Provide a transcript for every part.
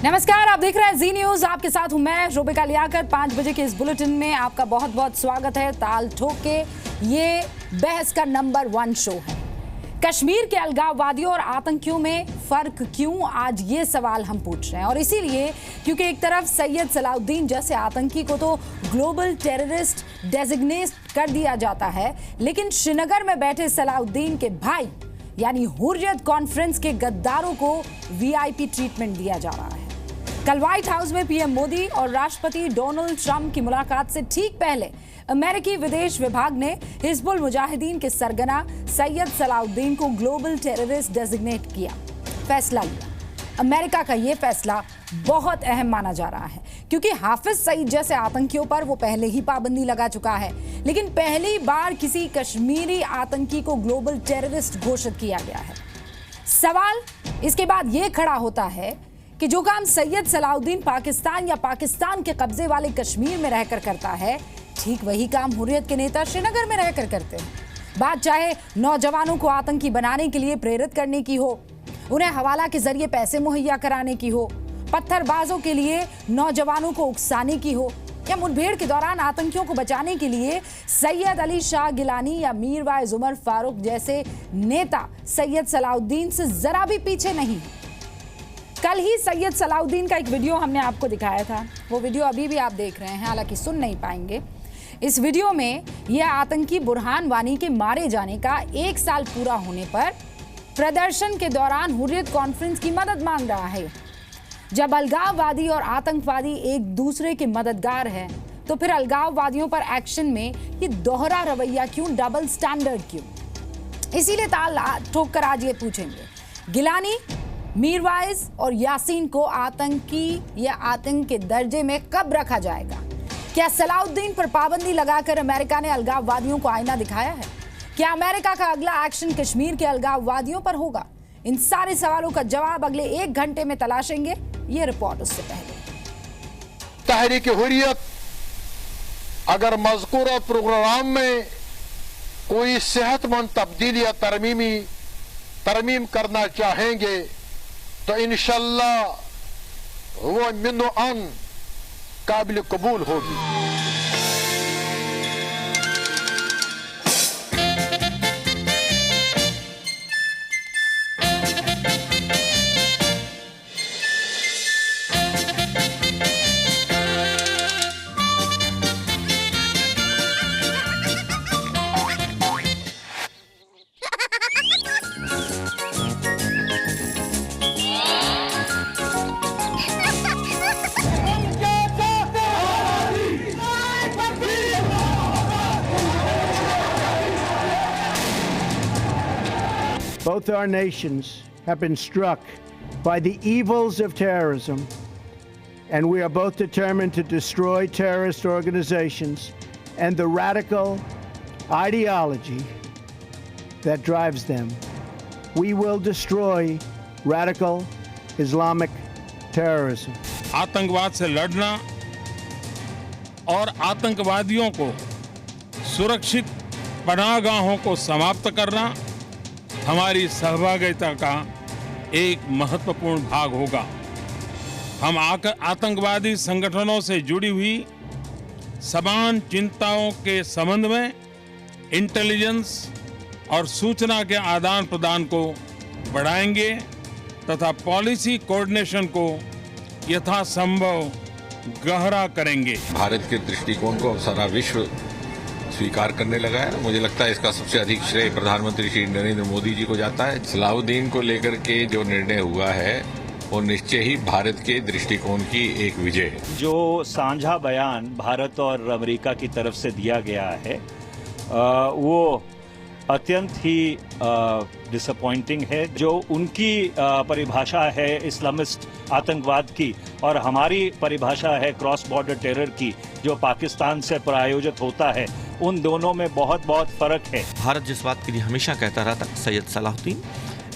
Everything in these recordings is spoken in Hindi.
नमस्कार, आप देख रहे हैं जी न्यूज। आपके साथ हूं मैं रोबिका लियाकत। 5 बजे के इस बुलेटिन में आपका बहुत बहुत स्वागत है। ताल ठोक के ये बहस का नंबर 1 शो है। कश्मीर के अलगाववादियों और आतंकियों में फर्क क्यों, आज ये सवाल हम पूछ रहे हैं। और इसीलिए क्योंकि एक तरफ सैयद सलाउद्दीन जैसे आतंकी को तो ग्लोबल टेररिस्ट डेजिग्नेट कर दिया जाता है, लेकिन श्रीनगर में बैठे सलाउद्दीन के भाई यानी हुर्रियत कॉन्फ्रेंस के गद्दारों को वीआईपी ट्रीटमेंट दिया जा रहा है। कल व्हाइट हाउस में पीएम मोदी और राष्ट्रपति डोनाल्ड ट्रंप की मुलाकात से ठीक पहले अमेरिकी विदेश विभाग ने हिजबुल मुजाहिदीन के सरगना सैयद सलाउद्दीन को ग्लोबल टेररिस्ट डेजिग्नेट किया, फैसला लिया। अमेरिका का यह फैसला बहुत अहम माना जा रहा है क्योंकि हाफिज सईद जैसे आतंकियों पर वो पहले ही पाबंदी लगा चुका है, लेकिन पहली बार किसी कश्मीरी आतंकी को ग्लोबल टेररिस्ट घोषित किया गया है। सवाल इसके बाद यह खड़ा होता है कि जो काम सैयद सलाउद्दीन पाकिस्तान या पाकिस्तान के कब्जे वाले कश्मीर में रहकर करता है, ठीक वही काम हुर्रियत के नेता श्रीनगर में रहकर करते हैं। बात चाहे नौजवानों को आतंकी बनाने के लिए प्रेरित करने की हो, उन्हें हवाला के जरिए पैसे मुहैया कराने की हो, पत्थरबाजों के लिए नौजवानों को उकसाने की हो, या मुठभेड़ के दौरान आतंकियों को बचाने के लिए सैयद अली शाह गिलानी या मीरवाइज उमर फारूक जैसे नेता सैयद सलाउद्दीन से जरा भी पीछे नहीं। कल ही सैयद सलाउद्दीन का एक वीडियो हमने आपको दिखाया था, वो वीडियो अभी भी आप देख रहे हैं, हालांकि सुन नहीं पाएंगे। इस वीडियो में यह आतंकी बुरहान वानी के मारे जाने का 1 साल पूरा होने पर प्रदर्शन के दौरान हुर्रियत कॉन्फ्रेंस की मदद मांग रहा है। जब अलगाववादी और आतंकवादी एक दूसरे के मददगार हैं, तो फिर अलगाववादियों पर एक्शन में ये दोहरा रवैया क्यों, डबल स्टैंडर्ड क्यों? इसीलिए ताल ठोक कर आज ये पूछेंगे, गिलानी, मीरवाइज और यासीन को आतंकी या आतंक के दर्जे में कब रखा जाएगा? क्या सलाउद्दीन पर पाबंदी लगाकर अमेरिका ने अलगाववादियों को आईना दिखाया है? क्या अमेरिका का अगला एक्शन कश्मीर के अलगाववादियों पर होगा? इन सारे सवालों का जवाब अगले 1 घंटे में तलाशेंगे। ये रिपोर्ट उससे पहले। तहरीक हुर्रियत अगर मज़कूरा प्रोग्राम में कोई सेहतमंद तब्दीली या तरमीम करना चाहेंगे तो इंशाअल्लाह वो मिनो अन काबिल कबूल होगी। Both our nations have been struck by the evils of terrorism, and we are both determined to destroy terrorist organizations and the radical ideology that drives them. We will destroy radical Islamic terrorism. आतंकवाद से लड़ना और आतंकवादियों को सुरक्षित पनाहगाहों को समाप्त करना हमारी सहभागिता का एक महत्वपूर्ण भाग होगा। हम आतंकवादी संगठनों से जुड़ी हुई समान चिंताओं के संबंध में इंटेलिजेंस और सूचना के आदान प्रदान को बढ़ाएंगे तथा पॉलिसी कोऑर्डिनेशन को यथासंभव गहरा करेंगे। भारत के दृष्टिकोण को सारा विश्व स्वीकार करने लगा है। मुझे लगता है इसका सबसे अधिक श्रेय प्रधानमंत्री श्री नरेंद्र मोदी जी को जाता है। सलाउद्दीन को लेकर के जो निर्णय हुआ है वो निश्चय ही भारत के दृष्टिकोण की एक विजय है। जो साझा बयान भारत और अमेरिका की तरफ से दिया गया है वो अत्यंत ही डिसअपॉइंटिंग है। जो उनकी परिभाषा है इस्लामिस्ट आतंकवाद की और हमारी परिभाषा है क्रॉस बॉर्डर टेरर की, जो पाकिस्तान से प्रायोजित होता है, उन दोनों में बहुत बहुत फर्क है। भारत जिस बात के लिए हमेशा कहता रहा था, सैयद सलाउद्दीन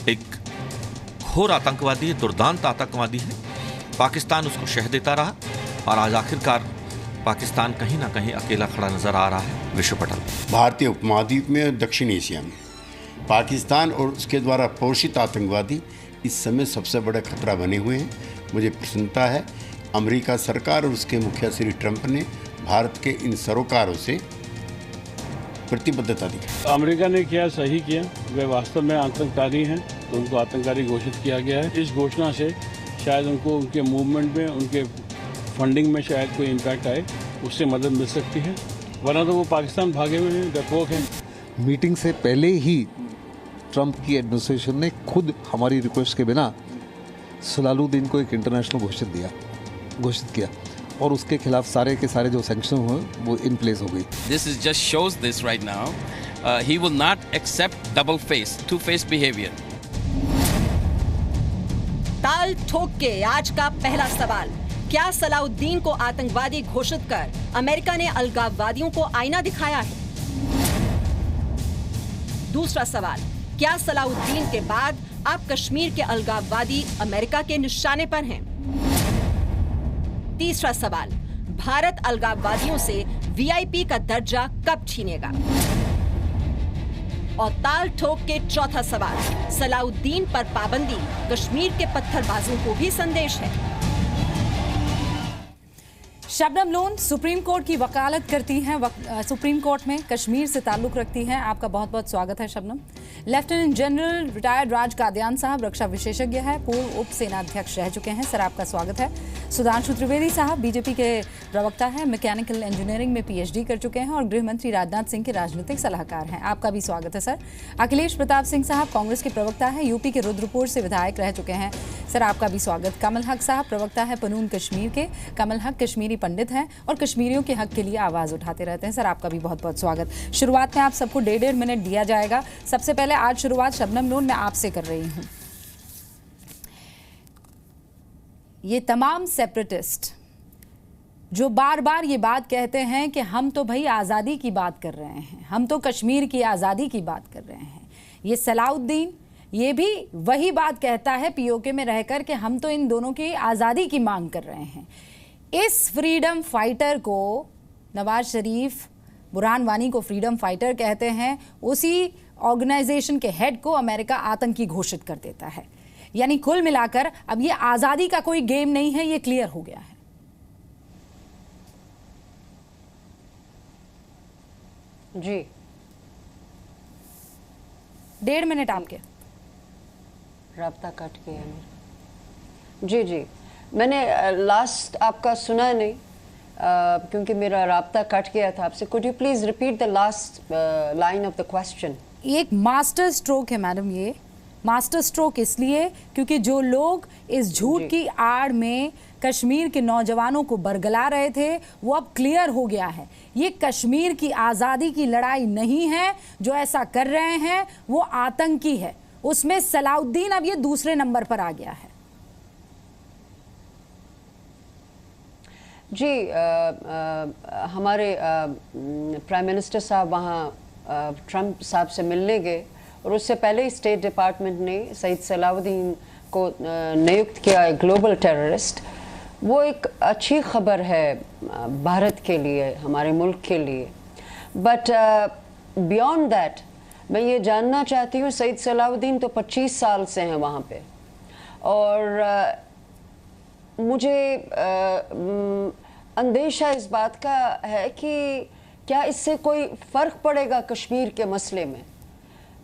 एक घोर आतंकवादी है, दुर्दांत आतंकवादी है, पाकिस्तान उसको शह देता रहा और आज आखिरकार पाकिस्तान कहीं ना कहीं अकेला खड़ा नजर आ रहा है विश्व पटल। भारतीय उपमहाद्वीप में और दक्षिण एशिया में पाकिस्तान और उसके द्वारा पोषित आतंकवादी इस समय सबसे बड़ा खतरा बने हुए हैं मुझे प्रसन्नता है। अमेरिका सरकार और उसके मुखिया श्री ट्रंप ने भारत के इन सरोकारों से प्रतिबद्धता दिखाई। अमेरिका ने किया सही किया, वे वास्तव में आतंकवादी हैं तो उनको आतंकवादी घोषित किया गया है। इस घोषणा से शायद उनको उनके मूवमेंट में, उनके फंडिंग में शायद कोई इम्पैक्ट आए, उससे मदद मिल सकती है, वरना तो वो पाकिस्तान भागे हुए हैं, डरपोक हैं। मीटिंग से पहले ही ट्रंप की एडमिनिस्ट्रेशन ने खुद हमारी रिक्वेस्ट के बिना सलालुद्दीन को एक इंटरनेशनल घोषित किया और उसके खिलाफ सारे के सारे जो सैंक्शन हुए वो इन प्लेस हो गई। This is just shows this right now. He will not accept double face, two face behavior. ताल ठोक के आज का पहला सवाल, क्या सलाउद्दीन को आतंकवादी घोषित कर अमेरिका ने अलगाववादियों को आईना दिखाया है? दूसरा सवाल, क्या सलाउद्दीन के बाद अब कश्मीर के अलगाववादी अमेरिका के निशाने पर हैं? तीसरा सवाल, भारत अलगाववादियों से वीआईपी का दर्जा कब छीनेगा? और ताल ठोक के चौथा सवाल, सलाउद्दीन पर पाबंदी कश्मीर के पत्थरबाजों को भी संदेश है। शबनम लोन सुप्रीम कोर्ट की वकालत करती हैं, सुप्रीम कोर्ट में कश्मीर से ताल्लुक रखती हैं। आपका बहुत बहुत स्वागत है शबनम। लेफ्टिनेंट जनरल रिटायर्ड राज कादियान साहब रक्षा विशेषज्ञ है, पूर्व उप सेनाध्यक्ष रह चुके हैं, सर आपका स्वागत है। सुधांशु त्रिवेदी साहब बीजेपी के प्रवक्ता हैं, मैकेनिकल इंजीनियरिंग में पीएचडी कर चुके हैं और गृह मंत्री राजनाथ सिंह के राजनीतिक सलाहकार हैं, आपका भी स्वागत है सर। अखिलेश प्रताप सिंह साहब कांग्रेस के प्रवक्ता हैं, यूपी के रुद्रपुर से विधायक रह चुके हैं, सर आपका भी स्वागत। कमल हक साहब प्रवक्ता है पनून कश्मीर के, कमल हक कश्मीरी पंडित हैं और कश्मीरियों के हक के लिए आवाज उठाते रहते हैं, सर आपका भी बहुत बहुत स्वागत। शुरुआत में आप सबको 1.5 मिनट दिया जाएगा। सबसे पहले आज शुरुआत शबनम लोन मैं आपसे कर रही हूं। ये तमाम सेपरेटिस्ट जो बार बार ये बात कहते हैं कि हम तो भाई आज़ादी की बात कर रहे हैं, हम तो कश्मीर की आज़ादी की बात कर रहे हैं, ये सलाउद्दीन ये भी वही बात कहता है पीओके में रहकर कि हम तो इन दोनों की आज़ादी की मांग कर रहे हैं। इस फ्रीडम फाइटर को नवाज शरीफ, बुरहान वानी को फ्रीडम फाइटर कहते हैं, उसी ऑर्गेनाइजेशन के हेड को अमेरिका आतंकी घोषित कर देता है। यानी कुल मिलाकर अब ये आज़ादी का कोई गेम नहीं है, ये क्लियर हो गया है। जी 1.5 मिनट आपके। राब्ता कट गया मेरा। जी जी, मैंने लास्ट आपका सुना नहीं क्योंकि मेरा राब्ता कट गया था आपसे। Could you please repeat the last line of the question? एक मास्टर स्ट्रोक है मैडम, ये मास्टर स्ट्रोक इसलिए क्योंकि जो लोग इस झूठ की आड़ में कश्मीर के नौजवानों को बरगला रहे थे वो अब क्लियर हो गया है। ये कश्मीर की आज़ादी की लड़ाई नहीं है, जो ऐसा कर रहे हैं वो आतंकी है। उसमें सलाउद्दीन अब ये दूसरे नंबर पर आ गया है। जी हमारे प्राइम मिनिस्टर साहब वहाँ ट्रंप साहब से मिलने गए और उससे पहले ही स्टेट डिपार्टमेंट ने सईद सलाउद्दीन को नियुक्त किया ग्लोबल टेररिस्ट। वो एक अच्छी खबर है भारत के लिए, हमारे मुल्क के लिए। बट बियॉन्ड दैट मैं ये जानना चाहती हूँ, सईद सलाउद्दीन तो 25 साल से हैं वहाँ पे और मुझे अंदेशा इस बात का है कि क्या इससे कोई फ़र्क पड़ेगा कश्मीर के मसले में।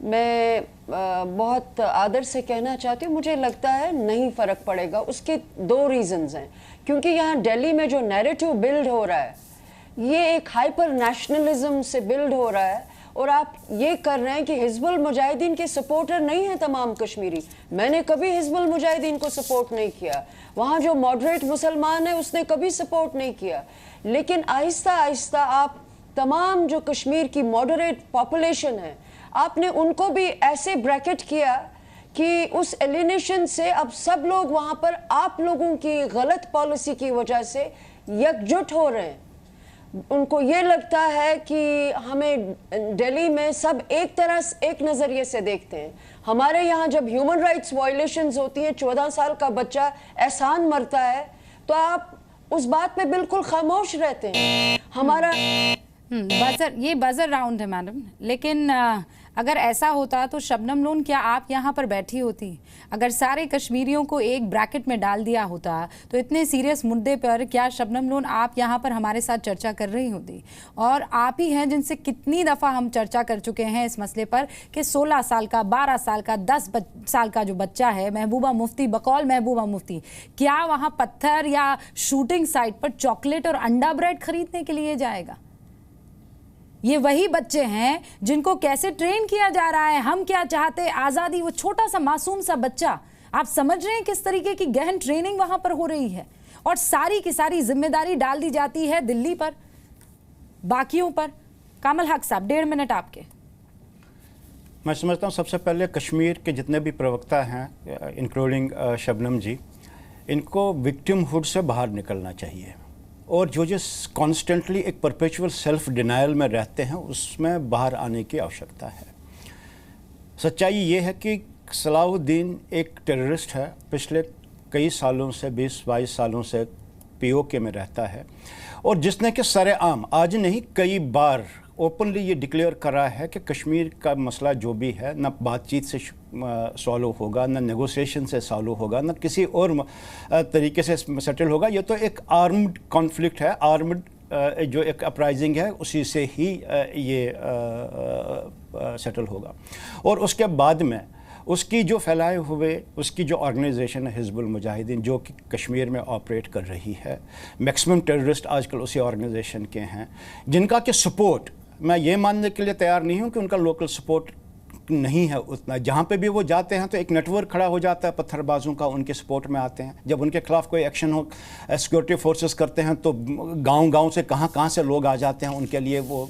मैं बहुत आदर से कहना चाहती हूँ, मुझे लगता है नहीं फ़र्क पड़ेगा। उसके 2 रीज़न्स हैं। क्योंकि यहाँ दिल्ली में जो नैरेटिव बिल्ड हो रहा है ये एक हाइपर नेशनलिज्म से बिल्ड हो रहा है और आप ये कर रहे हैं कि हिजबुल मुजाहिदीन के सपोर्टर नहीं हैं तमाम कश्मीरी। मैंने कभी हिजबुल मुजाहिदीन को सपोर्ट नहीं किया, वहाँ जो मॉडरेट मुसलमान है उसने कभी सपोर्ट नहीं किया। लेकिन आहिस्ता आहिस्ता आप तमाम जो कश्मीर की मॉडरेट पॉपुलेशन है आपने उनको भी ऐसे ब्रैकेट किया कि उस एलिनेशन से अब सब लोग वहाँ पर आप लोगों की गलत पॉलिसी की वजह से एकजुट हो रहे हैं। उनको ये लगता है कि हमें दिल्ली में सब एक तरह एक नज़रिए से देखते हैं। हमारे यहाँ जब ह्यूमन राइट्स वायलेशंस होती हैं, 14 साल का बच्चा एहसान मरता है, तो आप उस बात पे बिल्कुल खामोश रहते हैं। हमारा ये बजर राउंड है मैडम, लेकिन अगर ऐसा होता तो शबनम लोन क्या आप यहाँ पर बैठी होती? अगर सारे कश्मीरियों को एक ब्रैकेट में डाल दिया होता तो इतने सीरियस मुद्दे पर क्या शबनम लोन आप यहाँ पर हमारे साथ चर्चा कर रही होती? और आप ही हैं जिनसे कितनी दफ़ा हम चर्चा कर चुके हैं इस मसले पर कि 16 साल का, 12 साल का, 10 साल का जो बच्चा है, महबूबा मुफ्ती, बकौल महबूबा मुफ्ती, क्या वहाँ पत्थर या शूटिंग साइट पर चॉकलेट और अंडा ब्रेड खरीदने के लिए जाएगा? ये वही बच्चे हैं जिनको कैसे ट्रेन किया जा रहा है, हम क्या चाहते, आज़ादी, वो छोटा सा मासूम सा बच्चा, आप समझ रहे हैं किस तरीके की गहन ट्रेनिंग वहां पर हो रही है, और सारी की सारी जिम्मेदारी डाल दी जाती है दिल्ली पर, बाकियों पर। कामल हक साहब, 1.5 मिनट आपके। मैं समझता हूँ सबसे पहले कश्मीर के जितने भी प्रवक्ता हैं, इंक्लूडिंग शबनम जी, इनको विक्टिमहुड से बाहर निकलना चाहिए, और जो कॉन्स्टेंटली एक परपेचुअल सेल्फ डिनायल में रहते हैं उसमें बाहर आने की आवश्यकता है। सच्चाई ये है कि सलाहुद्दीन एक टेररिस्ट है, पिछले कई सालों से, 20-22 सालों से पीओके में रहता है, और जिसने कि सरेआम, आज नहीं कई बार ओपनली ये डिक्लेयर करा है कि कश्मीर का मसला जो भी है न बातचीत से सॉल्व होगा, न नेगोशिएशन से सॉल्व होगा, न किसी और तरीके से सेटल होगा। ये तो एक आर्म्ड कॉन्फ्लिक्ट है, आर्म्ड जो एक अपराइजिंग है उसी से ही ये सेटल होगा। और उसके बाद में उसकी जो फैलाए हुए, उसकी जो ऑर्गेनाइजेशन है हिजबुल मुजाहिदीन, जो कि कश्मीर में ऑपरेट कर रही है, मैक्सिमम टेररिस्ट आजकल उसी ऑर्गेनाइजेशन के हैं, जिनका कि सपोर्ट, मैं ये मानने के लिए तैयार नहीं हूँ कि उनका लोकल सपोर्ट नहीं है उतना। जहाँ पे भी वो जाते हैं तो एक नेटवर्क खड़ा हो जाता है पत्थरबाजों का, उनके सपोर्ट में आते हैं। जब उनके खिलाफ कोई एक्शन हो, सिक्योरिटी फोर्सेस करते हैं, तो गांव-गांव से कहाँ से लोग आ जाते हैं उनके लिए, वो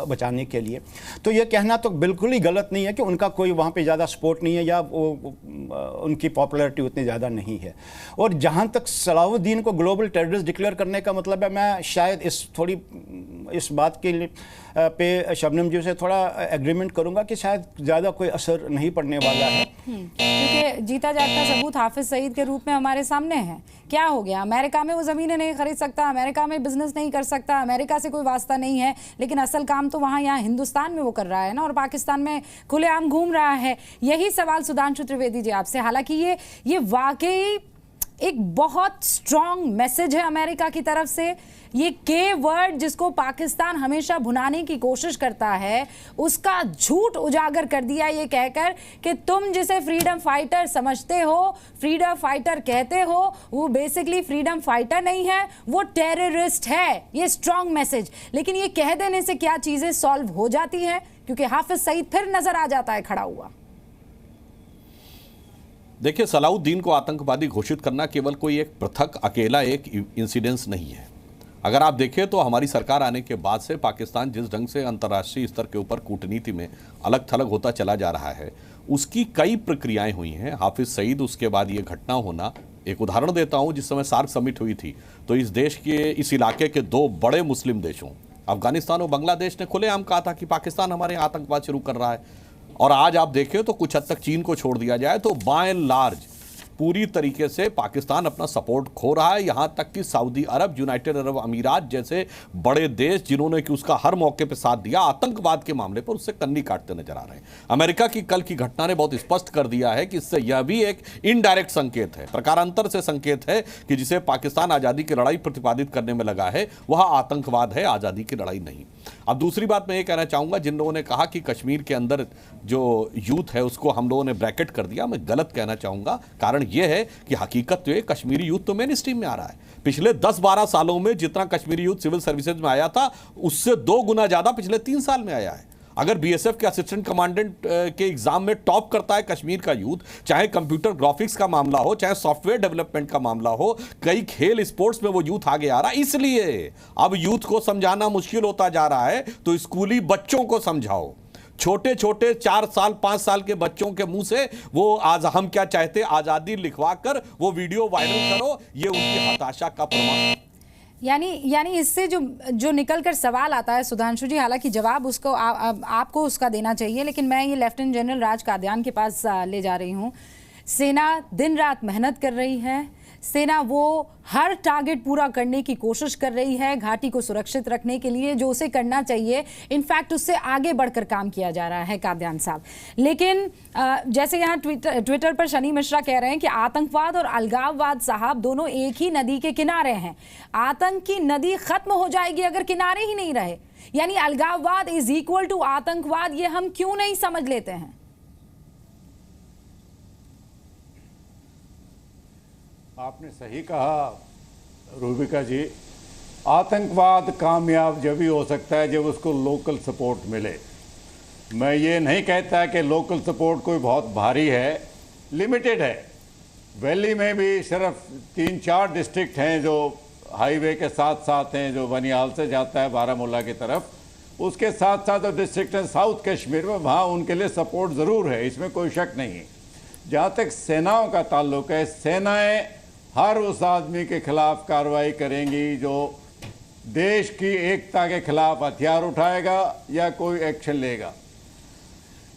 बचाने के लिए। तो ये कहना तो बिल्कुल ही गलत नहीं है कि उनका कोई वहाँ पे ज़्यादा सपोर्ट नहीं है या वो उनकी पॉपुलैरिटी उतनी ज़्यादा नहीं है। और जहाँ तक सलाहुद्दीन को ग्लोबल टेररिस्ट डिक्लेयर करने का मतलब है, मैं शायद इस बात के लिए पे शबनम जी से थोड़ा एग्रीमेंट करूंगा कि शायद ज़्यादा कोई असर नहीं पड़ने वाला है, क्योंकि जीता जागता सबूत हाफिज सईद के रूप में हमारे सामने है। क्या हो गया? अमेरिका में वो ज़मीनें नहीं खरीद सकता, अमेरिका में बिजनेस नहीं कर सकता, अमेरिका से कोई वास्ता नहीं है, लेकिन असल काम तो वहाँ यहाँ हिंदुस्तान में वो कर रहा है ना, और पाकिस्तान में खुलेआम घूम रहा है। यही सवाल सुधांशु त्रिवेदी जी आपसे, हालांकि ये वाकई एक बहुत स्ट्रॉन्ग मैसेज है अमेरिका की तरफ से। ये के वर्ड जिसको पाकिस्तान हमेशा भुनाने की कोशिश करता है, उसका झूठ उजागर कर दिया ये कहकर कि तुम जिसे फ्रीडम फाइटर समझते हो, फ्रीडम फाइटर कहते हो, वो बेसिकली फ्रीडम फाइटर नहीं है, वो टेररिस्ट है। ये स्ट्रॉन्ग मैसेज, लेकिन ये कह देने से क्या चीजें सॉल्व हो जाती हैं? क्योंकि हाफिज सईद फिर नजर आ जाता है खड़ा हुआ। देखिए, सलाहुद्दीन को आतंकवादी घोषित करना केवल कोई एक पृथक अकेला एक इंसिडेंस नहीं है। अगर आप देखें तो हमारी सरकार आने के बाद से पाकिस्तान जिस ढंग से अंतर्राष्ट्रीय स्तर के ऊपर कूटनीति में अलग थलग होता चला जा रहा है, उसकी कई प्रक्रियाएं हुई हैं। हाफिज सईद, उसके बाद ये घटना होना, एक उदाहरण देता हूं, जिस समय सार्क समिट हुई थी तो इस देश के, इस इलाके के 2 बड़े मुस्लिम देशों अफगानिस्तान और बांग्लादेश ने खुलेआम कहा था कि पाकिस्तान हमारे यहाँ आतंकवाद शुरू कर रहा है। और आज आप देखें तो कुछ हद तक चीन को छोड़ दिया जाए तो बाय एंड लार्ज पूरी तरीके से पाकिस्तान अपना सपोर्ट खो रहा है। यहां तक कि सऊदी अरब, यूनाइटेड अरब अमीरात जैसे बड़े देश जिन्होंने कि उसका हर मौके पर साथ दिया, आतंकवाद के मामले पर उससे कन्नी काटते नजर आ रहे हैं। अमेरिका की कल की घटना ने बहुत स्पष्ट कर दिया है कि इससे यह भी एक इनडायरेक्ट संकेत है, प्रकारांतर से संकेत है कि जिसे पाकिस्तान आजादी की लड़ाई प्रतिपादित करने में लगा है वह आतंकवाद है, आजादी की लड़ाई नहीं। अब दूसरी बात मैं ये कहना चाहूंगा, जिन लोगों ने कहा कि कश्मीर के अंदर जो यूथ है उसको हम लोगों ने ब्रैकेट कर दिया, मैं गलत कहना चाहूंगा। कारण यह है कि हकीकत तो कश्मीरी यूथ तो मेन स्ट्रीम में आ रहा है। पिछले 10-12 सालों में जितना कश्मीरी यूथ सिविल सर्विसेज में आया था, उससे 2 गुना ज्यादा पिछले 3 साल में आया है। अगर बीएसएफ के असिस्टेंट कमांडेंट के एग्जाम में टॉप करता है कश्मीर का यूथ, चाहे कंप्यूटर ग्राफिक्स का मामला हो, चाहे सॉफ्टवेयर डेवलपमेंट का मामला हो, कई खेल स्पोर्ट्स में वो यूथ आगे आ रहा है। इसलिए अब यूथ को समझाना मुश्किल होता जा रहा है, तो स्कूली बच्चों को समझाओ। छोटे छोटे 4 साल 5 साल के बच्चों के मुंह से वो आज हम क्या चाहते आजादी लिखवा कर वो वीडियो वायरल करो, ये उनकी हताशा का प्रमाण। यानी इससे जो निकल कर सवाल आता है सुधांशु जी, हालांकि जवाब उसको आपको उसका देना चाहिए, लेकिन मैं ये लेफ्टिनेंट जनरल राज कादियान के पास ले जा रही हूँ। सेना दिन रात मेहनत कर रही है, सेना वो हर टारगेट पूरा करने की कोशिश कर रही है घाटी को सुरक्षित रखने के लिए, जो उसे करना चाहिए। इनफैक्ट उससे आगे बढ़कर काम किया जा रहा है कादयान साहब। लेकिन जैसे यहाँ ट्विटर पर शनि मिश्रा कह रहे हैं कि आतंकवाद और अलगाववाद साहब दोनों एक ही नदी के किनारे हैं। आतंक की नदी खत्म हो जाएगी अगर किनारे ही नहीं रहे। यानी अलगाववाद इज इक्वल टू आतंकवाद, ये हम क्यों नहीं समझ लेते हैं? आपने सही कहा रूबिका जी, आतंकवाद कामयाब जब ही हो सकता है जब उसको लोकल सपोर्ट मिले। मैं ये नहीं कहता कि लोकल सपोर्ट कोई बहुत भारी है, लिमिटेड है। वैली में भी सिर्फ 3-4 डिस्ट्रिक्ट हैं जो हाईवे के साथ साथ हैं, जो बनिहाल से जाता है बारामूला की तरफ। उसके साथ साथ जो डिस्ट्रिक्ट हैं साउथ कश्मीर में, वहाँ उनके लिए सपोर्ट ज़रूर है, इसमें कोई शक नहीं है। जहाँ तक सेनाओं का ताल्लुक है, सेनाएं हर उस आदमी के खिलाफ कार्रवाई करेंगी जो देश की एकता के खिलाफ हथियार उठाएगा या कोई एक्शन लेगा।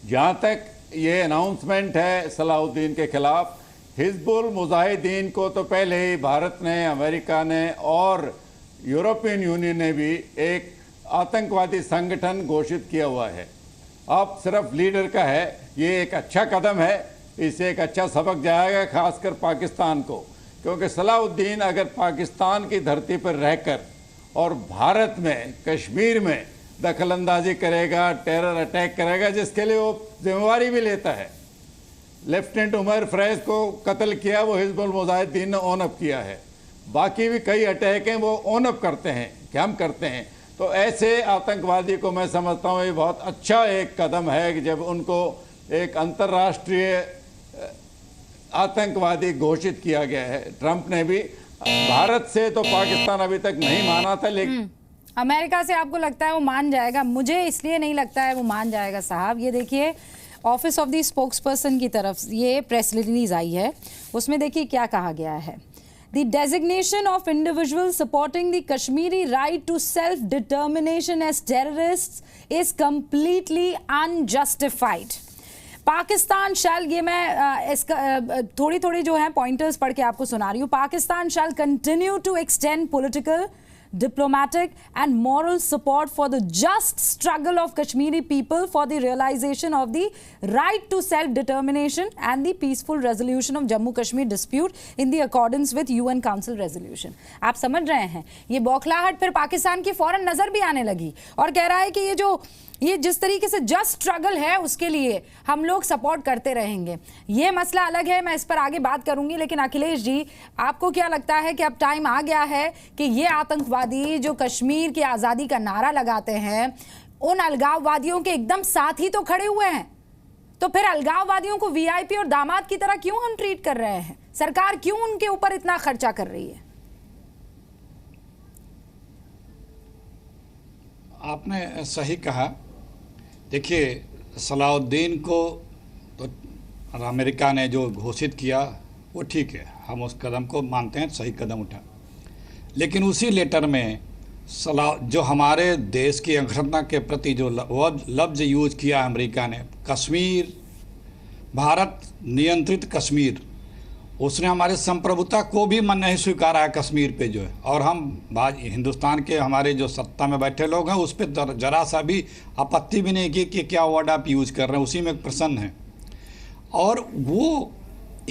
जहाँ तक ये अनाउंसमेंट है सलाहुद्दीन के खिलाफ, हिजबुल मुजाहिदीन को तो पहले ही भारत ने, अमेरिका ने और यूरोपियन यूनियन ने भी एक आतंकवादी संगठन घोषित किया हुआ है। अब सिर्फ लीडर का है, ये एक अच्छा कदम है, इससे एक अच्छा सबक जाएगा खासकर पाकिस्तान को। क्योंकि सलाहुद्दीन अगर पाकिस्तान की धरती पर रहकर और भारत में, कश्मीर में दखल अंदाजी करेगा, टेरर अटैक करेगा, जिसके लिए वो जिम्मेवारी भी लेता है। लेफ्टिनेंट उमर फैज को कत्ल किया वो हिजबुल मुजाहिदीन ने ऑन अप किया है। बाकी भी कई अटैक हैं वो ऑन अप करते हैं कि हम करते हैं। तो ऐसे आतंकवादी को मैं समझता हूँ ये बहुत अच्छा एक कदम है कि जब उनको एक अंतर्राष्ट्रीय आतंकवादी घोषित किया गया है। ट्रंप ने भी, भारत से तो पाकिस्तान अभी तक नहीं माना था, लेकिन अमेरिका से आपको लगता है वो मान जाएगा? मुझे इसलिए नहीं लगता है वो मान जाएगा साहब। ये देखिए office of the spokes person की तरफ ये प्रेस रिलीज आई है, उसमें देखिए क्या कहा गया है। The designation of individuals supporting the Kashmiri right to self-determination as terrorists is completely unjustified. Pakistan शैल, ये मैं इसका थोड़ी जो है पॉइंटर्स पढ़ के आपको सुना रही हूँ। Pakistan shall continue to extend political, diplomatic and moral support for the just struggle of Kashmiri people for the realization of the right to self-determination and the peaceful resolution of Jammu Kashmir dispute in the accordance with UN Council resolution. आप समझ रहे हैं, ये बौखलाहट फिर पाकिस्तान की फौरन नजर भी आने लगी और कह रहा है कि ये जिस तरीके से जस्ट स्ट्रगल है उसके लिए हम लोग सपोर्ट करते रहेंगे। ये मसला अलग है, मैं इस पर आगे बात करूंगी। लेकिन अखिलेश जी, आपको क्या लगता है कि अब टाइम आ गया है कि ये आतंकवादी जो कश्मीर की आज़ादी का नारा लगाते हैं, उन अलगाववादियों के एकदम साथ ही तो खड़े हुए हैं, तो फिर अलगाववादियों को वीआईपी और दामाद की तरह क्यों हम ट्रीट कर रहे हैं? सरकार क्यों उनके ऊपर इतना खर्चा कर रही है? आपने सही कहा। देखिए, सलाहुद्दीन को तो अमेरिका ने जो घोषित किया वो ठीक है, हम उस कदम को मानते हैं, सही कदम उठा। लेकिन उसी लेटर में जो हमारे देश की अखंडता के प्रति जो लफ्ज़ यूज किया अमेरिका ने, कश्मीर, भारत नियंत्रित कश्मीर, उसने हमारे संप्रभुता को भी मन नहीं स्वीकारा है कश्मीर पे जो है। और हम हिंदुस्तान के हमारे जो सत्ता में बैठे लोग हैं उस पर जरा सा भी आपत्ति भी नहीं की कि क्या वर्ड आप यूज कर रहे हैं, उसी में प्रसन्न हैं। और वो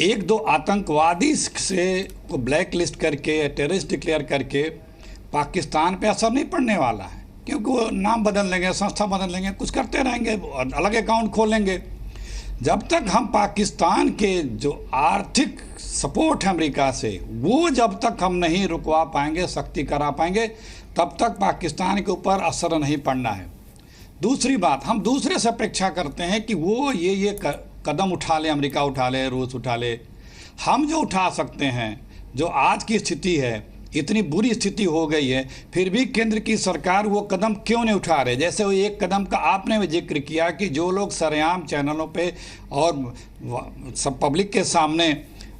1-2 आतंकवादी से को ब्लैक लिस्ट करके, टेररिस्ट डिक्लेयर करके पाकिस्तान पे असर नहीं पड़ने वाला है, क्योंकि वो नाम बदल लेंगे, संस्था बदल लेंगे, कुछ करते रहेंगे, अलग अकाउंट खोलेंगे। जब तक हम पाकिस्तान के जो आर्थिक सपोर्ट है अमेरिका से, वो जब तक हम नहीं रुकवा पाएंगे, सख्ती करा पाएंगे, तब तक पाकिस्तान के ऊपर असर नहीं पड़ना है। दूसरी बात, हम दूसरे से अपेक्षा करते हैं कि वो ये कदम उठा ले, अमेरिका उठा ले, रूस उठा ले। हम जो उठा सकते हैं, जो आज की स्थिति है, इतनी बुरी स्थिति हो गई है, फिर भी केंद्र की सरकार वो कदम क्यों नहीं उठा रहे? जैसे वो एक कदम का आपने भी जिक्र किया कि जो लोग सरेआम चैनलों पे और सब पब्लिक के सामने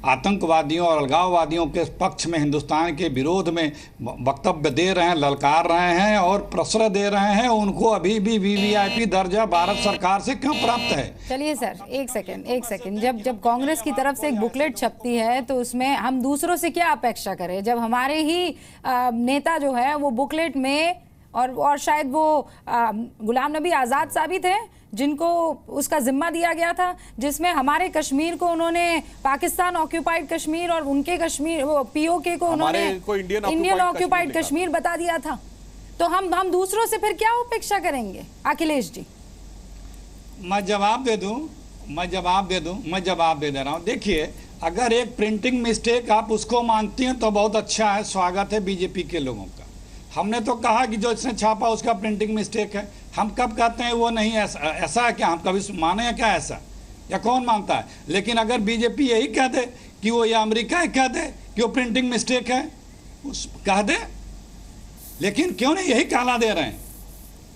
आतंकवादियों और अलगाववादियों के पक्ष में, हिंदुस्तान के विरोध में वक्तव्य दे रहे हैं, ललकार रहे हैं और प्रश्रय दे रहे हैं, उनको अभी भी वीवीआईपी दर्जा भारत सरकार से क्यों प्राप्त है? चलिए सर, एक सेकंड। जब कांग्रेस की तरफ से एक बुकलेट छपती है तो उसमें हम दूसरों से क्या अपेक्षा करें, जब हमारे ही नेता जो है वो बुकलेट में और शायद वो गुलाम नबी आज़ाद साहब ही थे जिनको उसका जिम्मा दिया गया था, जिसमें हमारे कश्मीर को उन्होंने पाकिस्तान ऑक्यूपाइड कश्मीर और उनके कश्मीर पीओके को उन्होंने इंडियन ऑक्यूपाइड कश्मीर बता दिया था। तो हम दूसरों से फिर क्या अपेक्षा करेंगे? अखिलेश जी, मैं जवाब दे रहा हूँ। देखिए, अगर एक प्रिंटिंग मिस्टेक आप उसको मानती हैं तो बहुत अच्छा है, स्वागत है बीजेपी के लोगों का। हमने तो कहा कि जो इसने छापा उसका प्रिंटिंग मिस्टेक है। हम कब कहते हैं वो नहीं ऐसा है क्या? हम कभी माने हैं क्या ऐसा? या कौन मानता है? लेकिन अगर बीजेपी यही कह दे कि वो, या अमेरिका कह दे कि वो प्रिंटिंग मिस्टेक है, कह दे, लेकिन क्यों नहीं यही कहना दे रहे हैं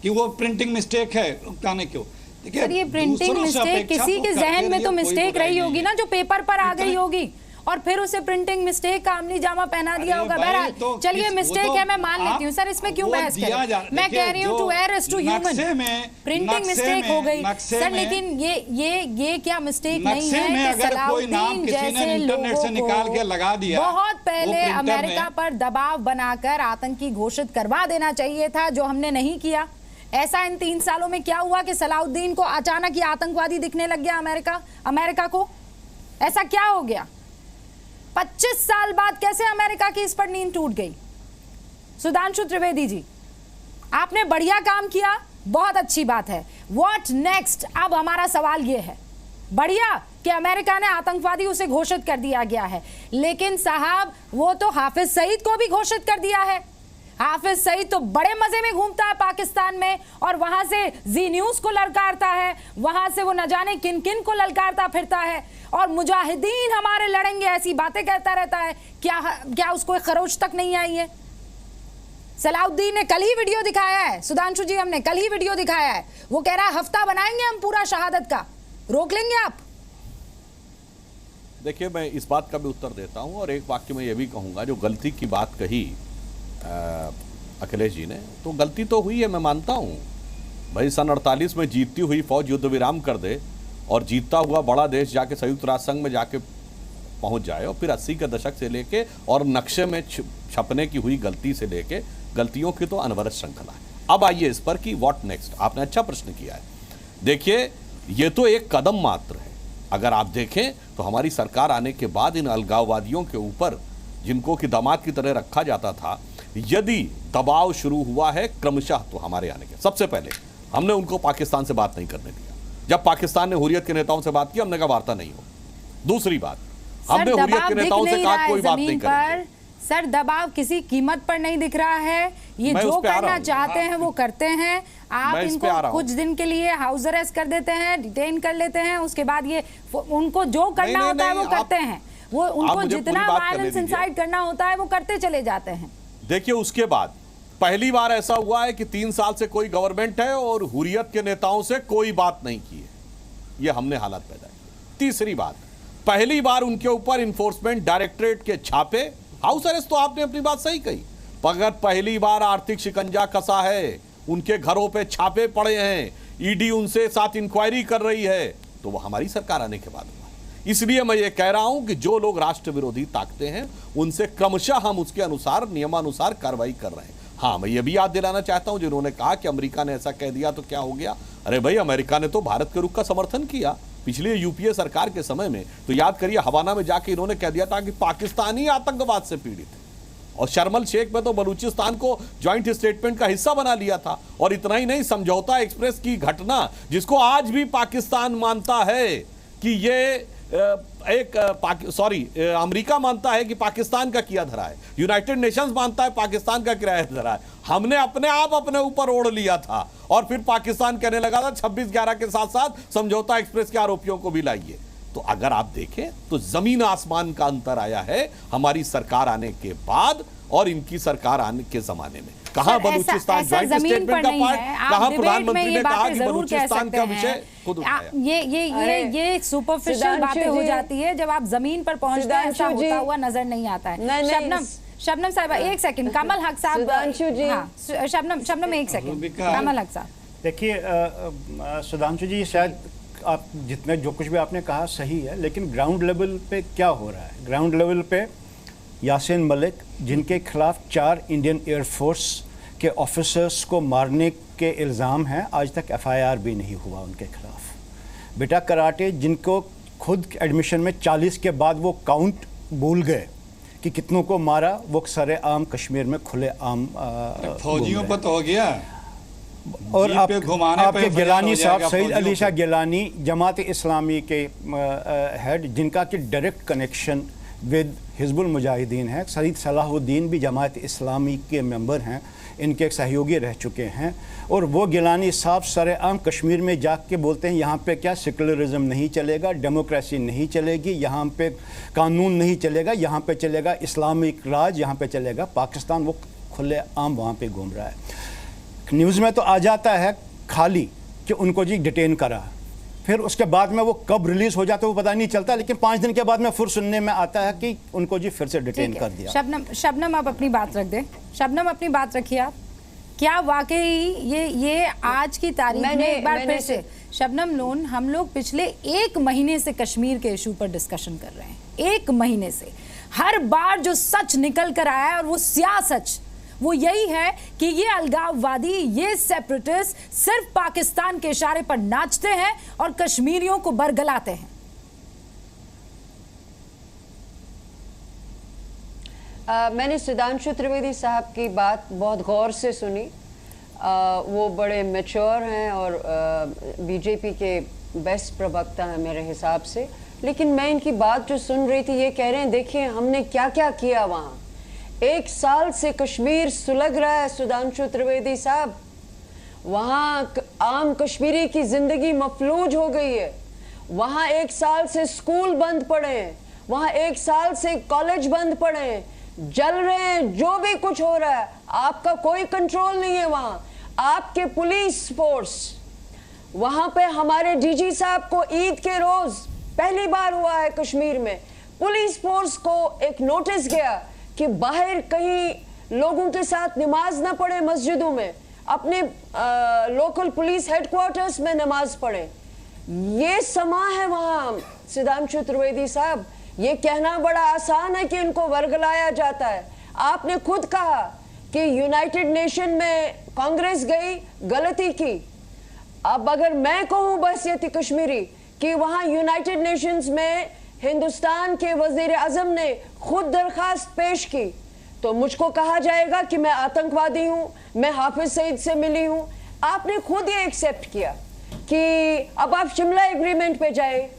कि वो प्रिंटिंग मिस्टेक है? कहने क्यों? सर, ये प्रिंटिंग मिस्टेक किसी के जहन में तो मिस्टेक रही होगी ना, जो पेपर पर आ गई होगी और फिर उसे प्रिंटिंग मिस्टेक का अमली जामा पहना दिया होगा। बहरहाल चलिए, मिस्टेक है, मैं मान लेती हूँ सर, इसमें क्यों बहस करें? मैं कह रही हूँ to err is to human. Printing mistake हो गई सर, लेकिन ये क्या मिस्टेक नहीं है कि सलाउद्दीन जैसे लोगों को लगा दिया, बहुत पहले अमेरिका पर दबाव बनाकर आतंकी घोषित करवा देना चाहिए था, जो हमने नहीं किया। ऐसा इन 3 सालों में क्या हुआ कि सलाउद्दीन को अचानक ये आतंकवादी दिखने लग गया? अमेरिका को ऐसा क्या हो गया? 25 साल बाद कैसे अमेरिका की इस पर नींद टूट गई? सुधांशु त्रिवेदी जी, आपने बढ़िया काम किया, बहुत अच्छी बात है। What next? अब हमारा सवाल यह है, बढ़िया कि अमेरिका ने आतंकवादी उसे घोषित कर दिया गया है, लेकिन साहब वो तो हाफिज सईद को भी घोषित कर दिया है। हाफिज सईद तो बड़े मजे में घूमता है पाकिस्तान में और वहां से जी न्यूज को ललकारता है, वहां से वो न जाने किन किन को ललकारता फिरता है और मुजाहिदीन हमारे लड़ेंगे ऐसी बातें कहता रहता है। क्या उसको एक खरोच तक नहीं आई है? सलाउद्दीन ने कल ही वीडियो दिखाया है, सुधांशु जी, हमने कल ही वीडियो दिखाया है। वो कह रहा है हफ्ता बनाएंगे हम पूरा शहादत का, रोक लेंगे आप? देखिए, मैं इस बात का भी उत्तर देता हूं और एक वाक्य में यह भी कहूंगा, जो गलती की बात कही अखिलेश जी ने, तो गलती तो हुई है, मैं मानता हूं। भाई सन 48 में जीतती हुई फौज युद्ध विराम कर दे और जीतता हुआ बड़ा देश जाके संयुक्त राष्ट्र संघ में जाके पहुंच जाए और फिर 80 के दशक से लेके और नक्शे में छपने की हुई गलती से लेके गलतियों की तो अनवरत श्रृंखला है। अब आइए इस पर कि व्हाट नेक्स्ट। आपने अच्छा प्रश्न किया है। देखिए, ये तो एक कदम मात्र है। अगर आप देखें तो हमारी सरकार आने के बाद इन अलगाववादियों के ऊपर, जिनको कि दामाद की तरह रखा जाता था, यदि दबाव शुरू हुआ है क्रमशः, तो हमारे आने के सबसे पहले हमने उनको पाकिस्तान से बात नहीं करने दिया। जब पाकिस्तान ने हुर्रियत के नेताओं से बात की, हमने कहा वार्ता नहीं हो। दूसरी बात, हमने हुर्रियत के नेताओं से कहा कोई बात नहीं करेंगे। सर, दबाव किसी कीमत पर नहीं दिख रहा है। ये जो करना चाहते हैं वो करते हैं। आप इनको कुछ दिन के लिए हाउस अरेस्ट कर देते हैं, डिटेन कर लेते हैं, उसके बाद ये उनको जो करना होता है वो करते हैं। वो उनको जितना वायलेंस इंसाइट करना होता है वो करते चले जाते हैं। देखिए, उसके बाद पहली बार ऐसा हुआ है कि 3 साल से कोई गवर्नमेंट है और हुर्रियत के नेताओं से कोई बात नहीं की है। ये हमने हालात पैदा की। तीसरी बात, पहली बार उनके ऊपर इन्फोर्समेंट डायरेक्टरेट के छापे, हाउस अरेस्ट तो आपने अपनी बात सही कही, मगर पहली बार आर्थिक शिकंजा कसा है, उनके घरों पे छापे पड़े हैं, ईडी उनसे साथ इंक्वायरी कर रही है, तो वो हमारी सरकार आने के बाद हुआ। इसलिए मैं ये कह रहा हूं कि जो लोग राष्ट्र विरोधी ताकते हैं उनसे क्रमशः हम उसके अनुसार नियमानुसार कार्रवाई कर रहे हैं। हाँ, मैं ये भी याद दिलाना चाहता हूं, जिन्होंने कहा कि अमेरिका ने ऐसा कह दिया तो क्या हो गया। अरे भाई, अमेरिका ने तो भारत के रुख का समर्थन किया पिछले यूपीए सरकार के समय में। तो याद करिए, हवाना में जाके इन्होंने कह दिया था कि पाकिस्तान ही आतंकवाद से पीड़ित है, और शर्मल शेख में तो बलूचिस्तान को ज्वाइंट स्टेटमेंट का हिस्सा बना लिया था। और इतना ही नहीं, समझौता एक्सप्रेस की घटना, जिसको आज भी पाकिस्तान मानता है कि ये अमेरिका मानता है कि पाकिस्तान का किया धरा है, यूनाइटेड नेशंस मानता है पाकिस्तान का किया धरा है, हमने अपने आप अपने ऊपर ओढ़ लिया था। और फिर पाकिस्तान कहने लगा था 26/11 के साथ साथ समझौता एक्सप्रेस के आरोपियों को भी लाइए। तो अगर आप देखें तो जमीन आसमान का अंतर आया है हमारी सरकार आने के बाद और इनकी सरकार आने के जमाने में। कहाँ बलूचिस्तान ज्वाइंट स्टेटमेंट का पार्ट, कहाँ प्रधानमंत्री ने कहा कि बलूचिस्तान का विषय खुद उठाया। ये सुपरफिशियल बातें हो जाती है, जब आप जमीन पर पहुंचते हैं ऐसा होता हुआ नजर नहीं आता है। शबनम साहिबा एक सेकंड, कमल हक साहब, हाँ शबनम एक सेकंड, कमल हक साहब। देखिए सुधांशु जी, शायद आप जितने जो कुछ भी आपने कहा सही है, लेकिन ग्राउंड लेवल पे क्या हो रहा है? ग्राउंड लेवल पे यासीन मलिक, जिनके खिलाफ 4 इंडियन एयरफोर्स के ऑफिसर्स को मारने के इल्ज़ाम हैं, आज तक FIR भी नहीं हुआ उनके खिलाफ। बेटा कराटे, जिनको खुद एडमिशन में 40 के बाद वो काउंट भूल गए कि कितनों को मारा, वो सरे आम कश्मीर में खुले आम फौजियों पर तो हो गया। और आपके गिलानी साहब, सईद अली शाह गिलानी, जमात इस्लामी के हेड, जिनका कि direct connection with Hizbul Mujahideen है। सईद सलाहुद्दीन भी जमात इस्लामी के मेंबर हैं, इनके एक सहयोगी रह चुके हैं। और वो गिलानी साहब सरेआम कश्मीर में जा के बोलते हैं यहाँ पे क्या सेकुलरिज्म नहीं चलेगा, डेमोक्रेसी नहीं चलेगी, यहाँ पे कानून नहीं चलेगा, यहाँ पे चलेगा इस्लामिक राज, यहाँ पे चलेगा पाकिस्तान। वो खुले आम वहाँ पे घूम रहा है। न्यूज़ में तो आ जाता है खाली कि उनको जी डिटेन करा, फिर उसके बाद में वो कब रिलीज हो जाता है वो पता नहीं चलता, लेकिन 5 दिन के बाद में फिर सुनने में आता है कि उनको जी फिर से डिटेन कर दिया। शबनम आप अपनी बात रख दे, शबनम अपनी बात रखिए आप। क्या वाकई ये आज की तारीख में एक बार फिर से शबनम लोन, हम लोग पिछले 1 महीने से कश्मीर के इशू पर डिस्कशन कर रहे हैं, 1 महीने से। हर बार जो सच निकल कर आया है, और वो स्या सच वो यही है कि ये अलगाववादी, ये सेपरेटिस्ट सिर्फ पाकिस्तान के इशारे पर नाचते हैं और कश्मीरियों को बरगलाते हैं। मैंने सुधांशु त्रिवेदी साहब की बात बहुत गौर से सुनी। वो बड़े मैच्योर हैं और बीजेपी के बेस्ट प्रवक्ता हैं मेरे हिसाब से। लेकिन मैं इनकी बात जो सुन रही थी, ये कह रहे हैं देखिए हमने क्या क्या किया वहाँ। 1 साल से कश्मीर सुलग रहा है सुधांशु त्रिवेदी साहब। वहाँ आम कश्मीरी की जिंदगी मफलूज हो गई है। वहाँ 1 साल से स्कूल बंद पड़े हैं, वहाँ 1 साल से कॉलेज बंद पड़े हैं, जल रहे हैं, जो भी कुछ हो रहा है आपका कोई कंट्रोल नहीं है वहाँ। आपके पुलिस फोर्स, वहाँ पे हमारे डीजी साहब को ईद के रोज पहली बार हुआ है कश्मीर में, पुलिस फोर्स को एक नोटिस गया कि बाहर कहीं लोगों के साथ नमाज ना पढ़े, मस्जिदों में, अपने लोकल पुलिस हेडक्वार्टर्स में नमाज पढ़े। ये समा है वहाँ सुधांशु त्रिवेदी साहब। ये कहना बड़ा आसान है कि इनको वर्गलाया जाता है। आपने खुद कहा कि यूनाइटेड नेशन में कांग्रेस गई, गलती की। अब अगर मैं कहूँ बहसियत कश्मीरी कि वहाँ यूनाइटेड नेशंस में हिंदुस्तान के वजीर आजम ने खुद दरखास्त पेश की, तो मुझको कहा जाएगा कि मैं आतंकवादी हूं, मैं हाफिज सईद से मिली हूं। आपने खुद ये एक्सेप्ट किया कि अब आप शिमला एग्रीमेंट पे जाए।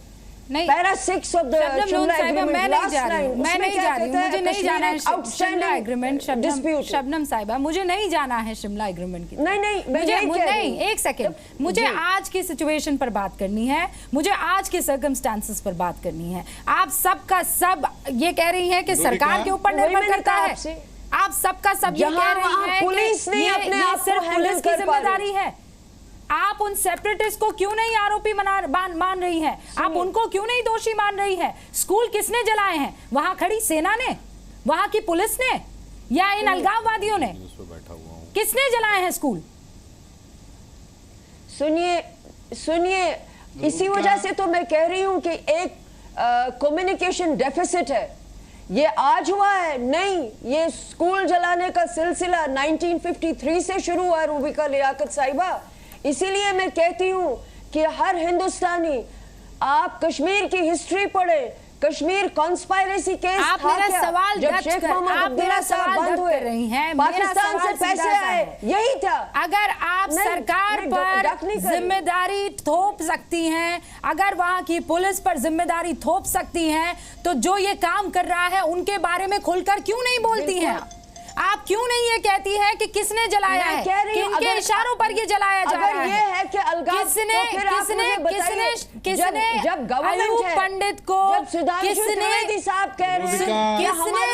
नहीं, para 6 of the Shimla agreement, मैं नहीं जा रही हूं, मुझे नहीं जाना है शिमला एग्रीमेंट। शबनम साहिबा, मुझे नहीं जाना है शिमला एग्रीमेंट की। नहीं, एक सेकंड, मुझे आज की सिचुएशन पर बात करनी है, मुझे आज के सर्कमस्टांसेस पर बात करनी है। आप सबका सब ये कह रही हैं कि सरकार के ऊपर निर्भर करता है। आप सबका सब ये कह रही हैं पुलिस नहीं अपने आप सिर्फ पुलिस की जिम्मेदारी है। आप उन सेपरेटिस्ट को क्यों नहीं आरोपी मान रही हैं? आप उनको क्यों नहीं दोषी मान रही हैं? स्कूल किसने जलाए हैं? वहां खड़ी सेना ने, वहां की पुलिस ने, या इन अलगाववादियों ने? किसने जलाए हैं स्कूल? सुनिए, इसी वजह से तो मैं कह रही हूं कि एक कम्युनिकेशन डेफिसिट है। ये आज हुआ है नहीं, ये स्कूल जलाने का सिलसिला 1953 से शुरू हुआ रूबिका लियाकत साहिबा। इसीलिए मैं कहती हूं कि हर हिंदुस्तानी, आप कश्मीर की हिस्ट्री पढ़े। कश्मीर कॉन्स्पायरेसी केस आप था मेरा क्या? सवाल जब शेख मोहम्मद अब्दुल्ला साहब बंद हुए रही हैं, पाकिस्तान से पैसे आए, यही था। अगर आप सरकार पर जिम्मेदारी थोप सकती हैं, अगर वहां की पुलिस पर जिम्मेदारी थोप सकती हैं, तो जो ये काम कर रहा है उनके बारे में खुलकर क्यों नहीं बोलती हैं? आप क्यों नहीं ये कहती है कि किसने जलाया है, किनके इशारों पर ये जलाया जा रहा है? अगर ये है कि अलगाव, किसने जब अयूब पंडित को किसने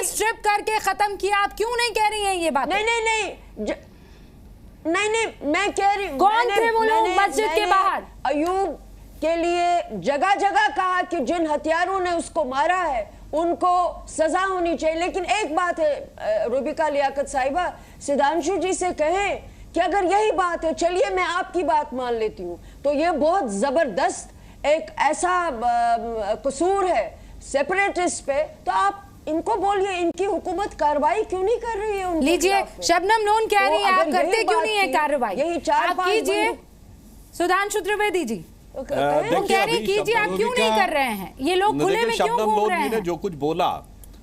स्ट्रिप करके खत्म किया? आप क्यों नहीं कह रही हैं ये बात? नहीं, मैं कह रही हूँ कौन थे वो लोग मस्जिद के बाहर? अयूब के लिए जगह जगह कहा कि जिन हथियारों ने उसको मारा है उनको सजा होनी चाहिए। लेकिन एक बात है रूबिका लियाकत साहिबा, सिद्धांशु जी से कहें कि अगर यही बात है, चलिए मैं आपकी बात मान लेती हूँ, तो ये बहुत जबरदस्त एक ऐसा कसूर है सेपरेटिस्ट पे, तो आप इनको बोलिए इनकी हुकूमत कार्रवाई क्यों नहीं कर रही है? लीजिए शबनम नून कह रही है आप करते क्यों नहीं है कार्रवाई? यही 4-5 कीजिए सुधांशु त्रिवेदी जी, कह रही कीजिए, आप क्यों नहीं कर रहे हैं? ये लोग खुले में क्यों घूम रहे हैं? ने जो कुछ बोला